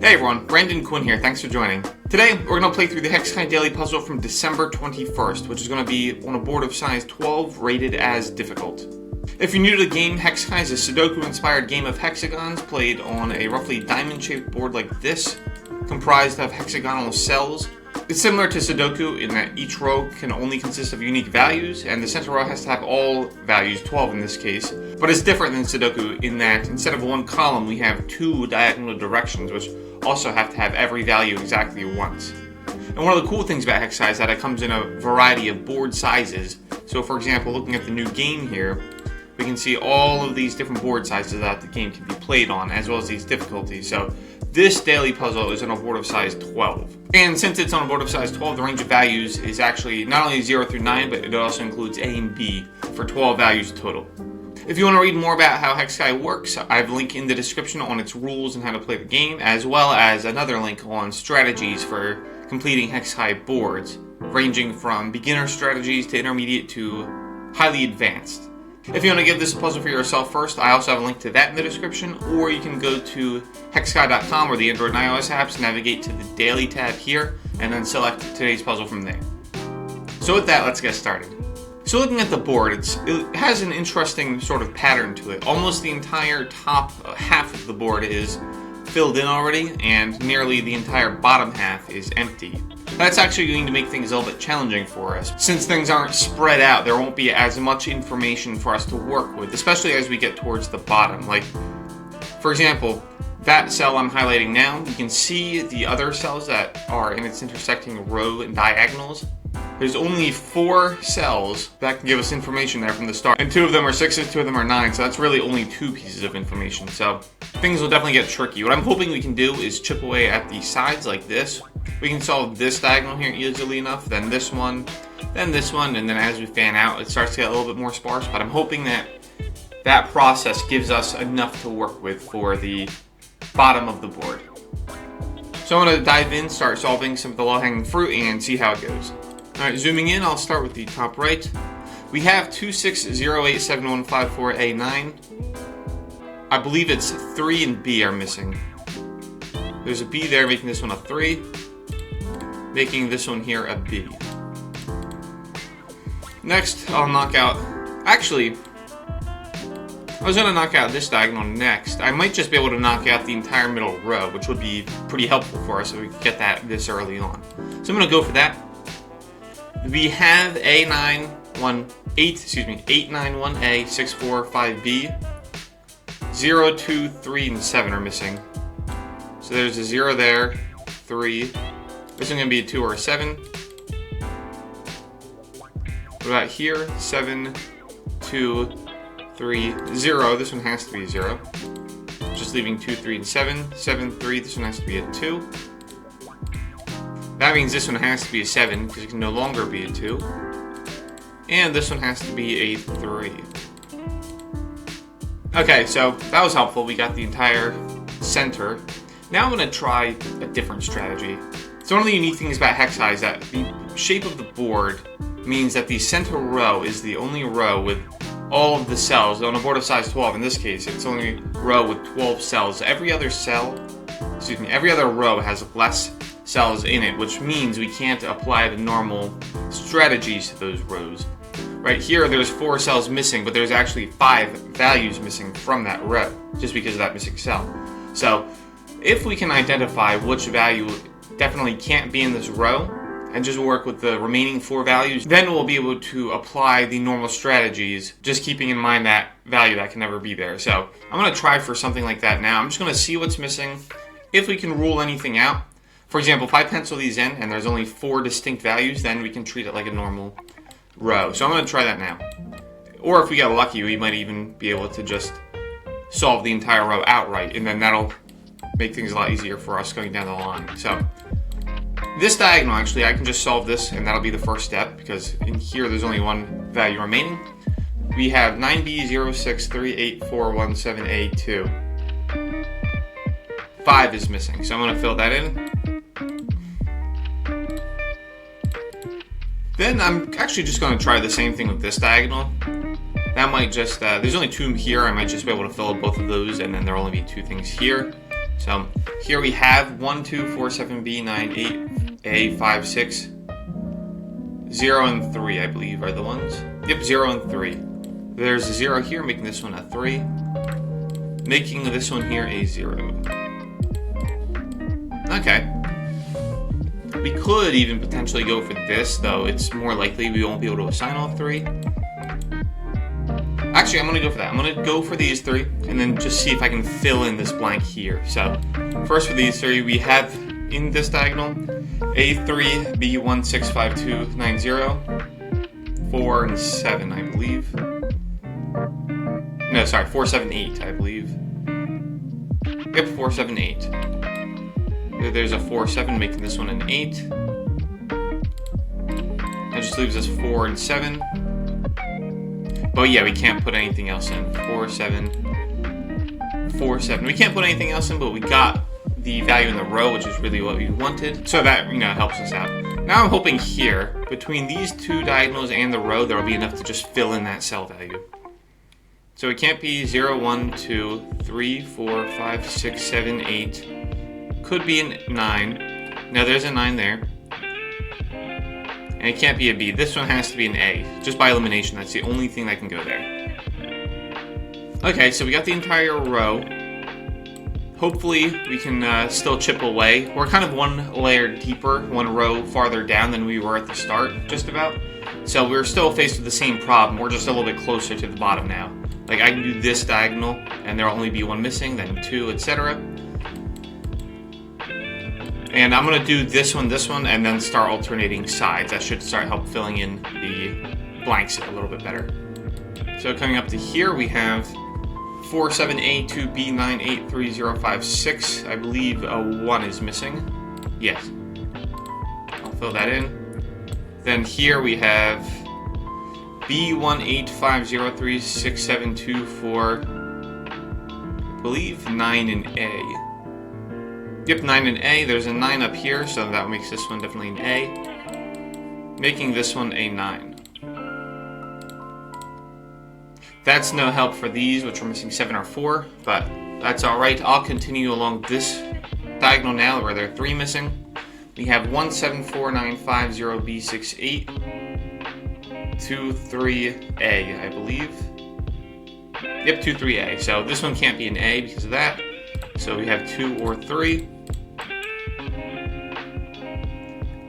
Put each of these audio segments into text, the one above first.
Hey everyone, Brandon Quinn here, thanks for joining. Today, we're going to play through the Hexakai Daily Puzzle from December 21st, which is going to be on a board of size 12, rated as difficult. If you're new to the game, Hexakai is a Sudoku-inspired game of hexagons played on a roughly diamond-shaped board like this, comprised of hexagonal cells. It's similar to Sudoku in that each row can only consist of unique values, and the center row has to have all values, 12 in this case. But it's different than Sudoku in that instead of one column, we have two diagonal directions, which also have to have every value exactly once. And one of the cool things about Hexakai is that it comes in a variety of board sizes. So for example, looking at the new game here, we can see all of these different board sizes that the game can be played on, as well as these difficulties. So this daily puzzle is on a board of size 12. And since it's on a board of size 12, the range of values is actually not only 0 through 9, but it also includes A and B for 12 values total. If you want to read more about how Hexakai works, I have a link in the description on its rules and how to play the game, as well as another link on strategies for completing Hexakai boards, ranging from beginner strategies to intermediate to highly advanced. If you want to give this a puzzle for yourself first, I also have a link to that in the description, or you can go to hexakai.com or the Android and iOS apps, navigate to the Daily tab here, and then select today's puzzle from there. So with that, let's get started. So looking at the board, it has an interesting sort of pattern to it. Almost the entire top half of the board is filled in already, and nearly the entire bottom half is empty. That's actually going to make things a little bit challenging for us. Since things aren't spread out, there won't be as much information for us to work with, especially as we get towards the bottom. Like, for example, that cell I'm highlighting now, you can see the other cells that are in its intersecting row and diagonals. There's only 4 cells that can give us information there from the start, and 2 of them are 6s, 2 of them are 9, so that's really only 2 pieces of information, so things will definitely get tricky. What I'm hoping we can do is chip away at the sides like this. We can solve this diagonal here easily enough, then this one, and then as we fan out, it starts to get a little bit more sparse, but I'm hoping that that process gives us enough to work with for the bottom of the board. So I'm going to dive in, start solving some of the low-hanging fruit, and see how it goes. Alright, zooming in, I'll start with the top right. We have 26087154A9. I believe it's 3 and B are missing. There's a B there, making this one a 3. Making this one here a B. Next, I'll knock out... Actually, I was going to knock out this diagonal next. I might just be able to knock out the entire middle row, which would be pretty helpful for us if we could get that this early on. So I'm going to go for that. We have A891A, 645B. 0, 2, 3, and 7 are missing. So there's a 0 there, 3. This is going to be a 2 or a 7. What about here? 7, 2, 3, 0. This one has to be a 0. Just leaving 2, 3, and 7. 7, 3. This one has to be a 2. That means this one has to be a 7, because it can no longer be a 2. And this one has to be a 3. Okay, so that was helpful. We got the entire center. Now I'm going to try a different strategy. So one of the unique things about Hexakai is that the shape of the board means that the center row is the only row with all of the cells. On a board of size 12, in this case, it's only a row with 12 cells. Every other row has less cells in it, which means we can't apply the normal strategies to those rows. Right here, there's 4 cells missing, but there's actually 5 values missing from that row, just because of that missing cell. So, if we can identify which value definitely can't be in this row, and just work with the remaining 4 values, then we'll be able to apply the normal strategies, just keeping in mind that value that can never be there. So, I'm going to try for something like that now. I'm just going to see what's missing. If we can rule anything out, for example, if I pencil these in and there's only 4 distinct values, then we can treat it like a normal row. So I'm going to try that now. Or if we get lucky, we might even be able to just solve the entire row outright, and then that'll make things a lot easier for us going down the line. So this diagonal, actually, I can just solve this, and that'll be the first step, because in here there's only 1 value remaining. We have 9B06384117A2. 5 is missing, so I'm going to fill that in. Then I'm actually just going to try the same thing with this diagonal. That might just, there's only 2 here, I might just be able to fill both of those, and then there'll only be 2 things here. So here we have 1, 2, 4, 7, B, 9, 8, A, 5, 6, 0, and 3, I believe, are the ones. Yep, 0 and 3. There's a 0 here, making this one a 3. Making this one here a 0. Okay. We could even potentially go for this, though it's more likely we won't be able to assign all 3. Actually, I'm going to go for that. I'm going to go for these 3, and then just see if I can fill in this blank here. So, first for these 3, we have in this diagonal A3, B1, 6, 5, 2, 9, 0, 4, and 7, I believe. No, sorry, 4, 7, 8, I believe. Yep, 4, 7, 8. There's a 4, 7, making this one an 8. That just leaves us 4 and 7. But yeah, we can't put anything else in. 4, 7, 4, 7. We can't put anything else in, but we got the value in the row, which is really what we wanted. So that, helps us out. Now I'm hoping here, between these 2 diagonals and the row, there will be enough to just fill in that cell value. So it can't be 0, 1, 2, 3, 4, 5, 6, 7, 8. Could be a 9. Now there's a 9 there. And it can't be a B. This one has to be an A. Just by elimination, that's the only thing that can go there. Okay, so we got the entire row. Hopefully we can still chip away. We're kind of one layer deeper, one row farther down than we were at the start, just about. So we're still faced with the same problem. We're just a little bit closer to the bottom now. Like, I can do this diagonal, and there'll only be 1 missing, then 2, etc. And I'm going to do this one, and then start alternating sides. That should start help filling in the blanks a little bit better. So coming up to here, we have 4, 7, A, 2, B, 9, 8, 3, 0, 5, 6. I believe a 1 is missing. Yes. I'll fill that in. Then here we have B1, 8, 5, 0, 3, 6, 7, 2, 4. I believe 9 and A. Yep, 9 and A. There's a 9 up here, so that makes this one definitely an A. Making this one a 9. That's no help for these, which are missing 7 or 4, but that's alright. I'll continue along this diagonal now, where there are 3 missing. We have 1, 7, 4, 9, 5, 0, B, 6, 8, 2, 3, A, I believe. Yep, 2, 3, A. So this one can't be an A because of that. So we have 2 or 3.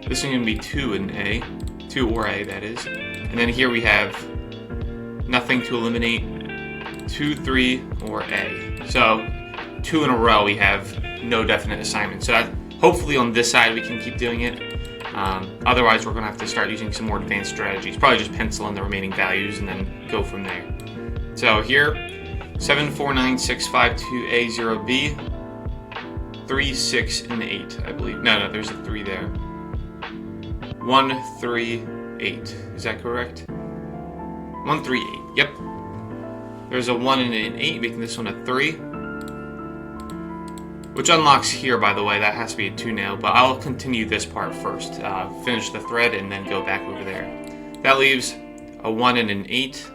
This one can be 2 and A. 2 or A, that is. And then here we have nothing to eliminate. 2, 3, or A. So 2 in a row we have no definite assignment. So that, hopefully on this side we can keep doing it. Otherwise we're going to have to start using some more advanced strategies. Probably just pencil in the remaining values and then go from there. So here, 7, 4, 9, 6, 5, 2, A, 0, B, 3, 6, and 8, I believe. No, there's a 3 there. 1, 3, 8. Is that correct? 1, 3, 8. Yep. There's a 1 and an 8, making this one a 3. Which unlocks here, by the way. That has to be a 2 now, but I'll continue this part first. Finish the thread and then go back over there. That leaves a 1 and an 8.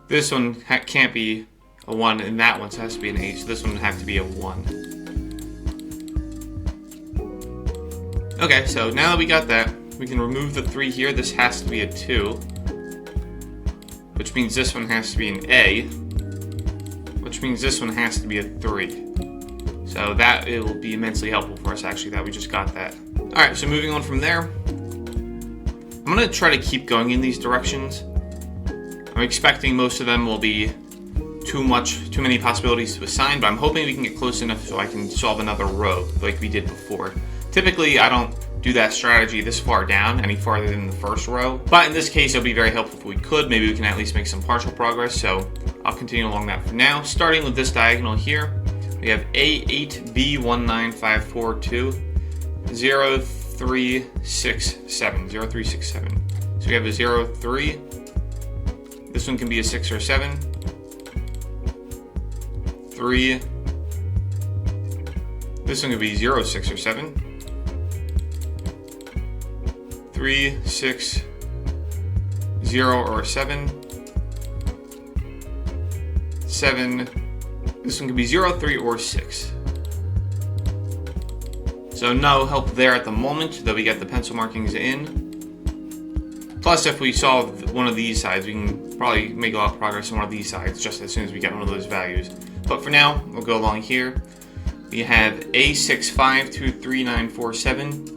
This one can't be a 1, and that one has to be an 8, so this one would have to be a 1. Okay, so now that we got that, we can remove the 3 here. This has to be a 2, which means this one has to be an A, which means this one has to be a 3. So that it will be immensely helpful for us, actually, that we just got that. Alright, so moving on from there, I'm going to try to keep going in these directions. I'm expecting most of them will be too many possibilities to assign, but I'm hoping we can get close enough so I can solve another row like we did before. Typically, I don't do that strategy this far down, any farther than the first row, but in this case, it would be very helpful if we could. Maybe we can at least make some partial progress, so I'll continue along that for now. Starting with this diagonal here, we have A8, B19542, 0367, 0367. So we have a 03. This one can be a 6 or 7. 3. This one could be 0, 6, or 7. 3, 6, 0, or 7. 7. This one could be 0, 3, or 6. So no help there at the moment, though we get the pencil markings in. Plus, if we solve one of these sides, we can probably make a lot of progress on one of these sides just as soon as we get one of those values. But for now, we'll go along here. We have A65239947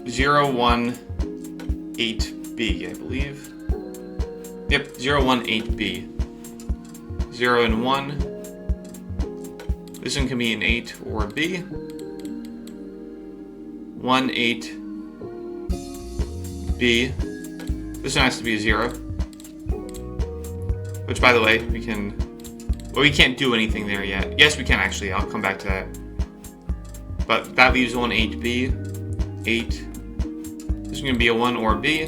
018B, I believe. Yep, 018B. 0 and 1. This one can be an 8 or a B. 1, 8, B. This one has to be a 0. Which, by the way, we can... Well, we can't do anything there yet. Yes, we can actually. I'll come back to that. But that leaves 1, 8B. 8. This is going to be a 1 or a B.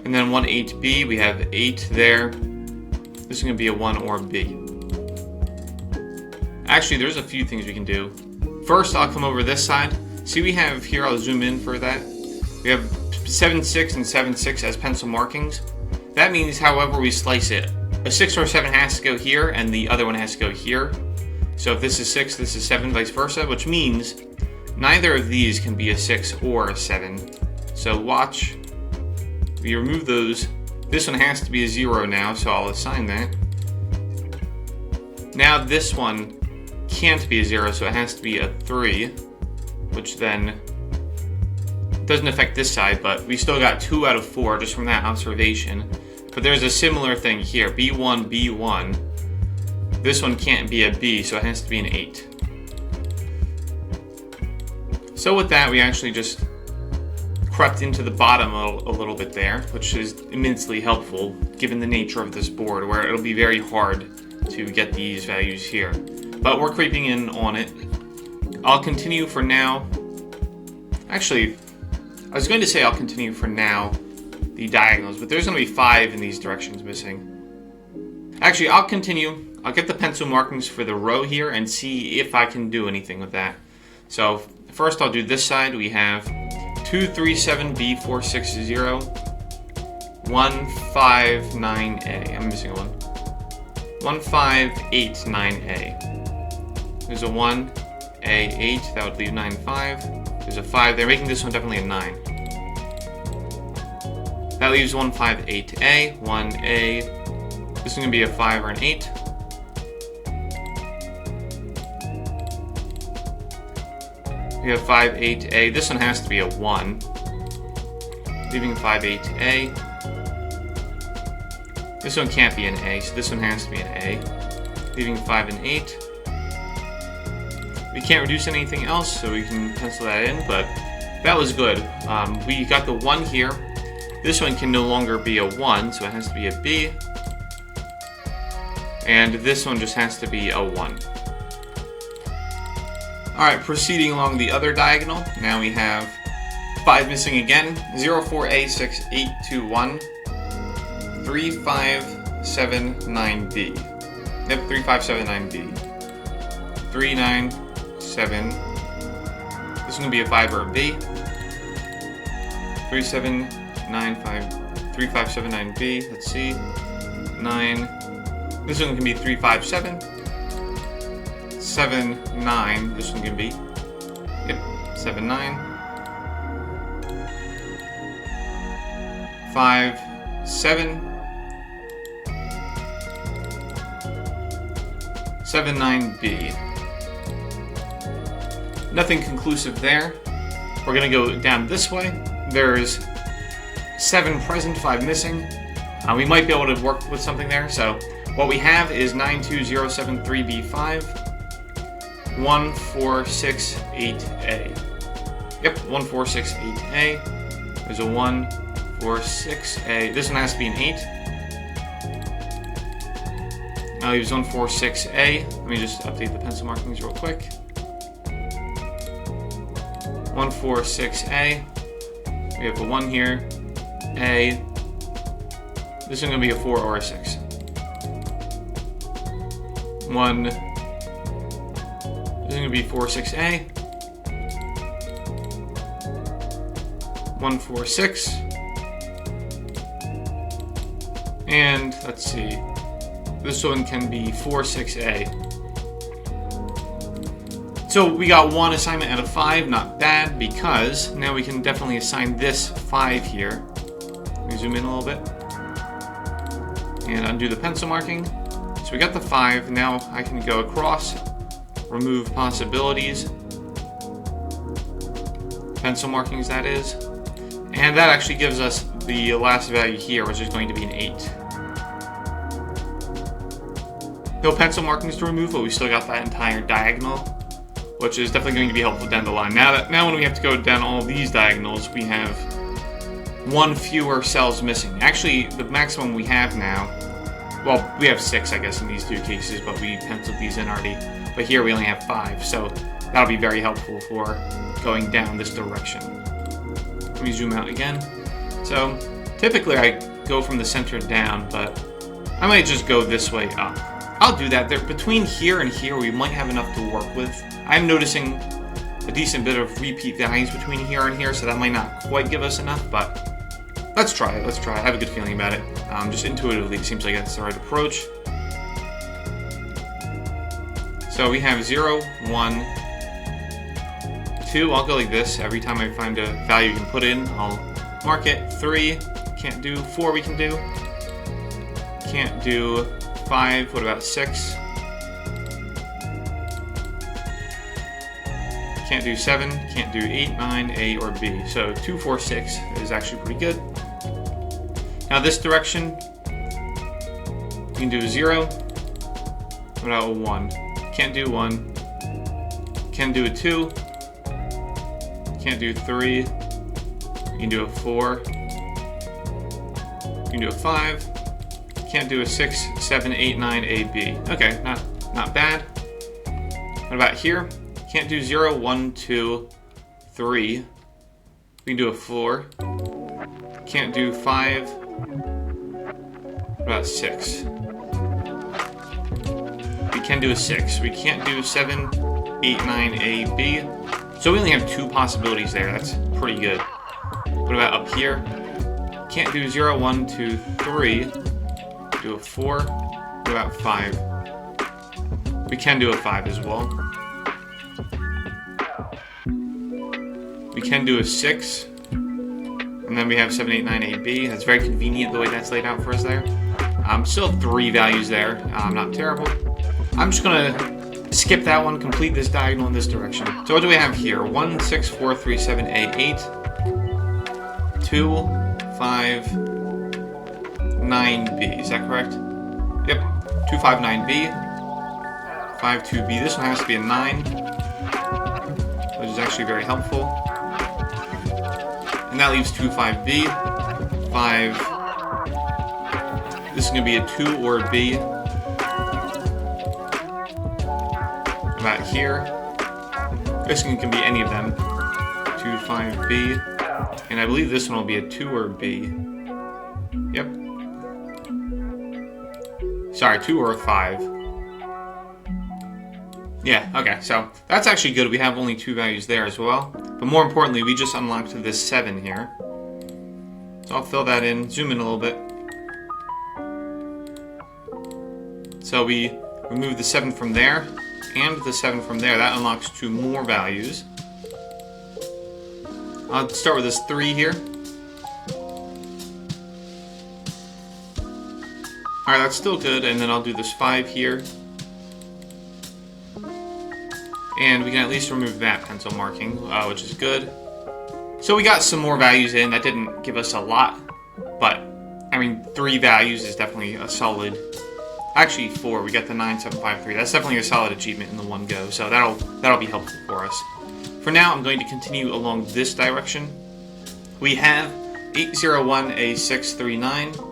And then 1, 8B. We have 8 there. This is going to be a 1 or a B. Actually, there's a few things we can do. First, I'll come over this side. See, we have here, I'll zoom in for that. We have 7, 6, and 7, 6 as pencil markings. That means, however we slice it, a 6 or 7 has to go here, and the other one has to go here. So if this is 6, this is 7, vice versa, which means neither of these can be a 6 or a 7. So watch. We remove those. This one has to be a 0 now, so I'll assign that. Now this one can't be a 0, so it has to be a 3, which then doesn't affect this side, but we still got 2 out of 4 just from that observation. But there's a similar thing here, B1, B1. This one can't be a B, so it has to be an 8. So with that, we actually just crept into the bottom a little bit there, which is immensely helpful given the nature of this board, where it'll be very hard to get these values here. But we're creeping in on it. I'll continue for now. Actually, I was going to say I'll continue for now the diagonals, but there's going to be 5 in these directions missing. Actually, I'll continue. I'll get the pencil markings for the row here and see if I can do anything with that. So first I'll do this side. We have 237B460 159A. I'm missing a 1. 1589A. There's a 1, A8, that would leave 95. There's a 5 there, making this one definitely a 9. That leaves 158A, 1A. This is going to be a 5 or an 8. We have 58A. This one has to be a 1. Leaving 58A. This one can't be an A, so this one has to be an A. Leaving 5 and 8. We can't reduce anything else, so we can pencil that in, but that was good. We got the 1 here. This one can no longer be a 1, so it has to be a B. And this one just has to be a 1. Alright, proceeding along the other diagonal. Now we have 5 missing again. 04A6821 3579B. Yep, 3579B. 397. This is going to be a 5 or a B. 3579B. Let's see. 9. This one can be 357. 79. This one can be. Yep, 79. 5, 7. 79B. Nothing conclusive there. We're going to go down this way. There's 7 present, 5 missing. We might be able to work with something there. So what we have is 92073B5, 1468A. Yep, 1468A. There's a 146A. This one has to be an 8. Now leaves 146A. Let me just update the pencil markings real quick. 146A. We have a 1 here. A. This one's going to be a 4 or a 6. 1. This is going to be 46A. 146. And let's see. This one can be 46A. So we got 1 assignment out of 5, not bad, because now we can definitely assign this 5 here. Let me zoom in a little bit. And undo the pencil marking. So we got the 5, now I can go across, remove possibilities. Pencil markings, that is. And that actually gives us the last value here, which is going to be an 8. No pencil markings to remove, but we still got that entire diagonal, which is definitely going to be helpful down the line. Now when we have to go down all these diagonals, we have 1 fewer cells missing. Actually, the maximum we have now, well, we have 6, I guess, in these 2 cases, but we penciled these in already. But here we only have 5, so that'll be very helpful for going down this direction. Let me zoom out again. So typically I go from the center down, but I might just go this way up. I'll do that. There, between here and here, we might have enough to work with. I'm noticing a decent bit of repeat values between here and here, so that might not quite give us enough, but let's try it. Let's try it. I have a good feeling about it. Just intuitively, it seems like that's the right approach. So we have 0, 1, 2. I'll go like this. Every time I find a value you can put in, I'll mark it. 3, can't do. 4 we can do. Can't do. 5, what about 6? Can't do 7, can't do 8, 9, A, or B. So 2, 4, 6 is actually pretty good. Now this direction, you can do a 0. What about a 1? Can't do 1. Can't do a 2. Can't do 3. You can do a 4. You can do a 5. Can't do a 6, 7, 8, 9, A, B. Okay, not bad. What about here? Can't do 0, 1, 2, 3. We can do a 4. Can't do 5. What about 6? We can do a 6. We can't do 7, 8, 9, A, B. So we only have 2 possibilities there. That's pretty good. What about up here? Can't do 0, 1, 2, 3. Do a 4. What about 5? We can do a 5 as well. We can do a 6. And then we have 7, 8, 9, 8, B. That's very convenient the way that's laid out for us there. Still 3 values there. Not terrible. I'm just going to skip that one, complete this diagonal in this direction. So what do we have here? 1, 6, 4, 3, 7, A, 8. 2, 5, 9B, is that correct? Yep, 2, 5, 9B, 5, 2B. This one has to be a 9, which is actually very helpful. And that leaves 2, 5B, 5. This is going to be a 2 or a B. About here. This one can be any of them. 2, 5B. And I believe this one will be a 2 or a B. Yep. Sorry, 2 or a 5. Yeah, okay, so that's actually good. We have only 2 values there as well. But more importantly, we just unlocked this 7 here. So I'll fill that in, zoom in a little bit. So we remove the 7 from there, and the 7 from there. That unlocks 2 more values. I'll start with this 3 here. Alright, that's still good, and then I'll do this 5 here. And we can at least remove that pencil marking, which is good. So we got some more values in. That didn't give us a lot, but, I mean, 3 values is definitely a solid... Actually, 4. We got the 9, 7, 5, 3. That's definitely a solid achievement in the one go, so that'll be helpful for us. For now, I'm going to continue along this direction. We have 801, A639.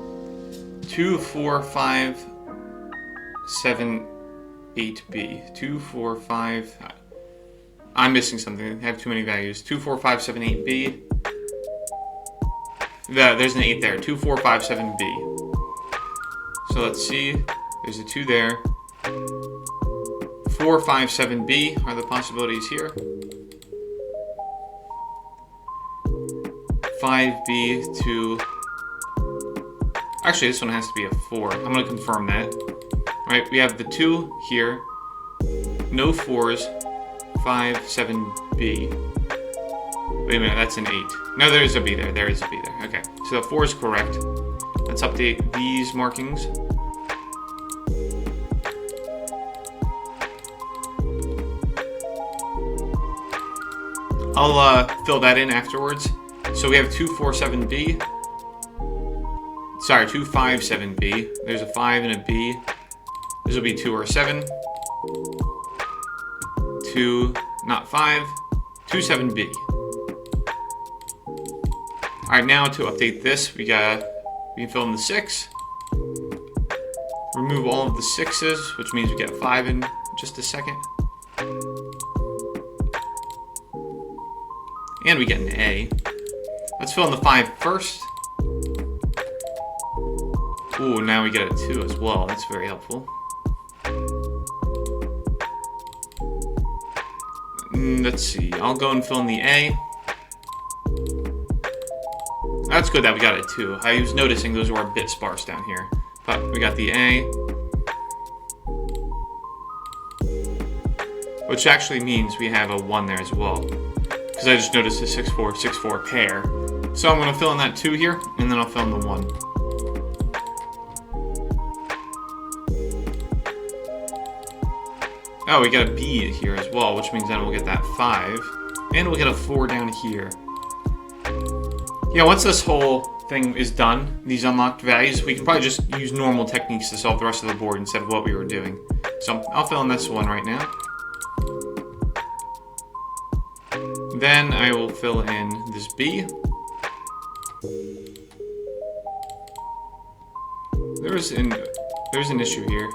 2, 4, 5, 7, 8B. 2, 4, 5... I'm missing something. I have too many values. 2, 4, 5, 7, 8B. There's an 8 there. 2, 4, 5, 7B. So let's see. There's a 2 there. 4, 5, 7B are the possibilities here. 5B to... Actually, this one has to be a 4. I'm going to confirm that. Alright, we have the 2 here. No 4s. 5, 7B. Wait a minute, that's an 8. No, there is a B there. There is a B there. Okay, so the 4 is correct. Let's update these markings. I'll fill that in afterwards. So we have 2, 4, 7B. Sorry, 2, 5, 7B. There's a 5 and a B. This will be 2 or 7. 2, not 5. 2, 7B. Alright, now to update this, we can fill in the 6. Remove all of the 6's, which means we get 5 in just a second. And we get an A. Let's fill in the 5 first. Ooh, now we get a 2 as well. That's very helpful. Let's see. I'll go and fill in the A. That's good that we got a 2. I was noticing those were a bit sparse down here. But we got the A. Which actually means we have a 1 there as well. Because I just noticed a 6, 4, 6, 4 pair. So I'm going to fill in that 2 here, and then I'll fill in the 1. Oh, we got a B here as well, which means then we'll get that 5. And we'll get a 4 down here. Yeah, once this whole thing is done, these unlocked values, we can probably just use normal techniques to solve the rest of the board instead of what we were doing. So I'll fill in this one right now. Then I will fill in this B. There's an issue here.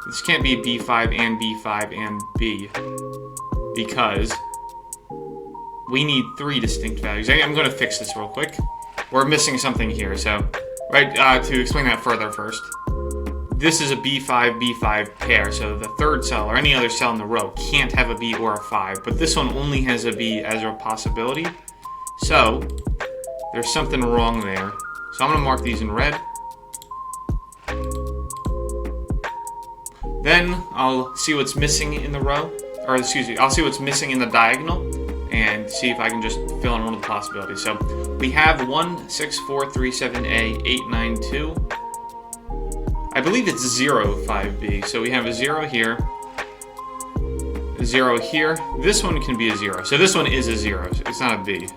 This can't be B5 and B5 and B because we need 3 distinct values. I'm going to fix this real quick. We're missing something here. So, to explain that further first, this is a B5, B5 pair. So the third cell or any other cell in the row can't have a B or a 5, but this one only has a B as a possibility. So there's something wrong there. So I'm going to mark these in red. Then I'll see what's missing in the row, or excuse me, I'll see what's missing in the diagonal and see if I can just fill in one of the possibilities. So we have 1, 6, 4, 3, 7A, 8, 9, 2. I believe it's 0, 5B. So we have a 0 here, a 0 here. This one can be a 0. So this one is a 0. It's not a B.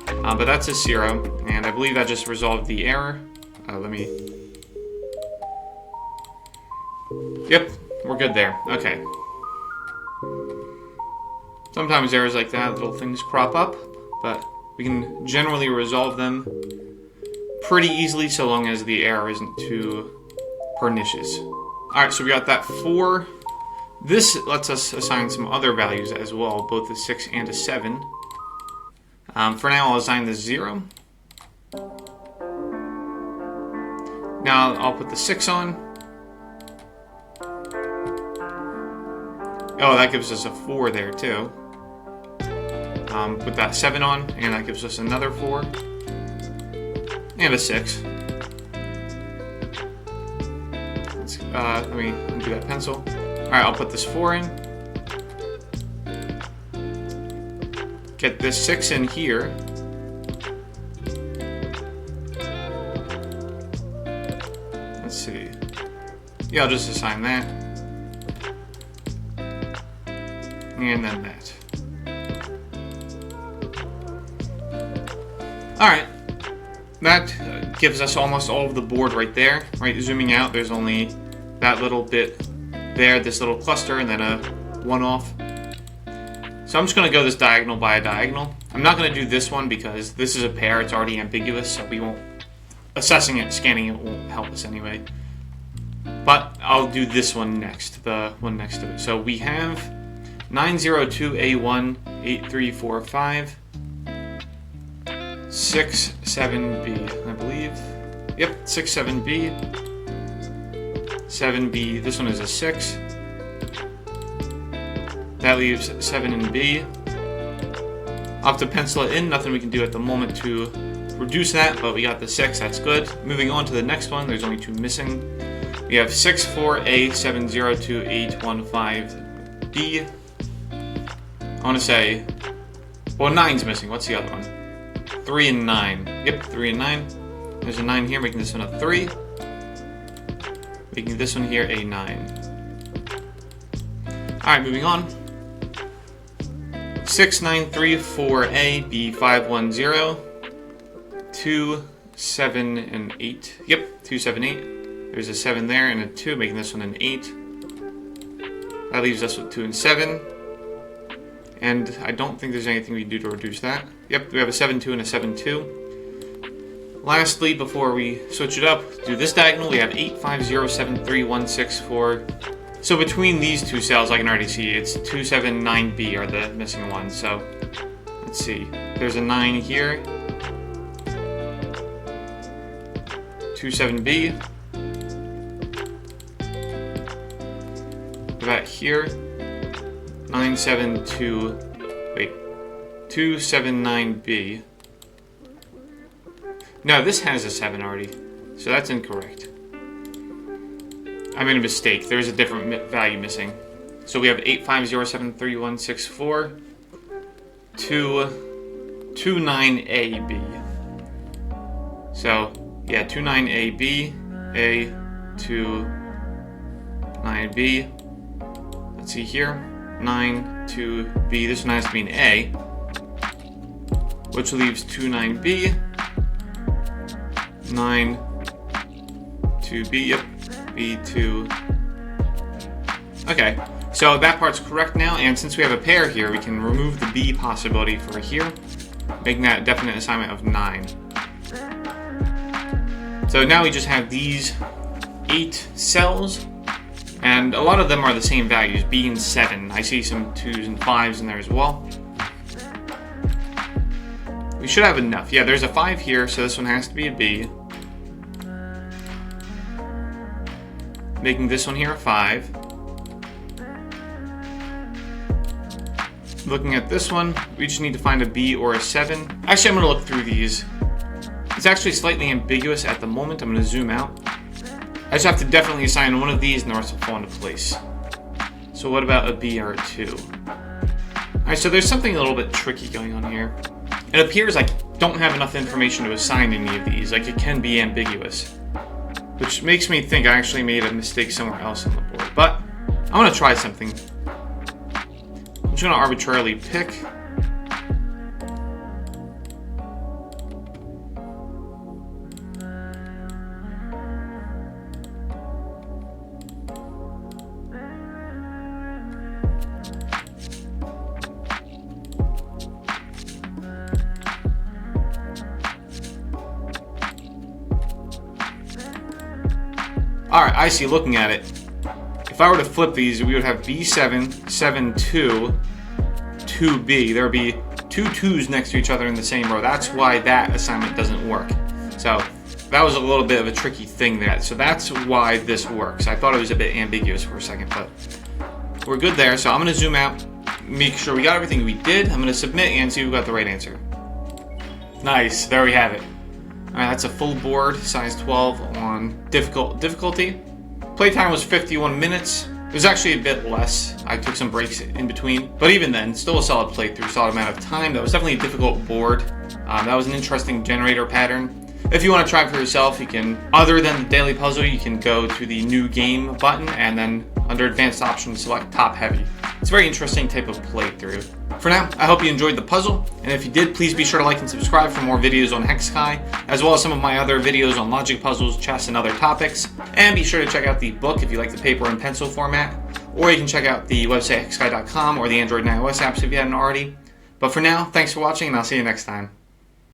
But that's a 0, and I believe that just resolved the error. Yep, we're good there. Okay. Sometimes errors like that, little things crop up, but we can generally resolve them pretty easily so long as the error isn't too pernicious. Alright, so we got that 4. This lets us assign some other values as well, both a 6 and a 7. For now, I'll assign the 0. Now I'll put the 6 on. Oh, that gives us a 4 there too. Put that 7 on, and that gives us another 4. And a 6. Let me undo that pencil. Alright, I'll put this 4 in. Get this 6 in here. Let's see. Yeah, I'll just assign that. And then that. Alright. That gives us almost all of the board right there. Right, zooming out, there's only that little bit there, this little cluster, and then a 1 off. So I'm just going to go this diagonal by a diagonal. I'm not going to do this one because this is a pair, it's already ambiguous, so we won't... Assessing it, scanning it won't help us anyway. But I'll do this one next, the one next to it. So we have 902A1, 8345, 67B, I believe. Yep, 67B. 7B, this one is a 6. That leaves 7 and B. I'll have to pencil it in, nothing we can do at the moment to reduce that, but we got the 6, that's good. Moving on to the next one, there's only 2 missing. We have 64A, 702, 815B. I want to say, well, 9's missing. What's the other one? 3 and 9. Yep, 3 and 9. There's a 9 here, making this one a 3. Making this one here a 9. Alright, moving on. 6, 9, 3, 4, A, B, 5, 1, 0. 2, 7, and 8. Yep, 2, 7, 8. There's a 7 there and a 2, making this one an 8. That leaves us with 2 and 7. And I don't think there's anything we can do to reduce that. Yep, we have a 7, 2, and a 7, 2. Lastly, before we switch it up, do this diagonal, we have 8, 5, 0, 7, 3, 1, 6, 4. So between these two cells, I can already see it's 2, 7, 9B are the missing ones. So let's see. There's a 9 here. 2, 7B. That here. 9, 7, 2. Wait. 2, 7, 9B. No, this has a 7 already. So that's incorrect. I made a mistake. There's a different value missing. So we have 8, 5, 0, 7, 3, 1, 6, 4. 2, 2, 9A, B. So, yeah, 2, 9A, B. A, 2, 9B. Let's see here. 9, 2, B. This one has to be an A. Which leaves 2, 9B. 9, 2B. Yep. B2. Okay, so that part's correct now, and since we have a pair here, we can remove the B possibility for here, making that a definite assignment of 9. So now we just have these 8 cells, and a lot of them are the same values, B and 7. I see some 2s and 5s in there as well. We should have enough. Yeah, there's a 5 here, so this one has to be a B. Making this one here a 5. Looking at this one, we just need to find a B or a 7. Actually, I'm going to look through these. It's actually slightly ambiguous at the moment. I'm going to zoom out. I just have to definitely assign one of these and the rest will fall into place. So what about a B or a 2? Alright, so there's something a little bit tricky going on here. It appears I don't have enough information to assign any of these. Like, it can be ambiguous. Which makes me think I actually made a mistake somewhere else on the board. But I'm going to try something. I'm just going to arbitrarily pick. Alright, I see, looking at it. If I were to flip these, we would have B7, 7, 2, 2B. There would be 2 2s next to each other in the same row. That's why that assignment doesn't work. So that was a little bit of a tricky thing there. So that's why this works. I thought it was a bit ambiguous for a second, but we're good there. So I'm going to zoom out, make sure we got everything we did. I'm going to submit and see who got the right answer. Nice, there we have it. Alright, that's a full board, size 12 on difficulty. Playtime was 51 minutes. It was actually a bit less. I took some breaks in between. But even then, still a solid playthrough, solid amount of time. That was definitely a difficult board. That was an interesting generator pattern. If you want to try it for yourself, you can, other than the daily puzzle, you can go to the new game button and then under advanced options, select top heavy. It's a very interesting type of playthrough. For now, I hope you enjoyed the puzzle, and if you did, please be sure to like and subscribe for more videos on Hexakai, as well as some of my other videos on logic puzzles, chess, and other topics. And be sure to check out the book if you like the paper and pencil format, or you can check out the website hexakai.com or the Android and iOS apps if you haven't already. But for now, thanks for watching, and I'll see you next time.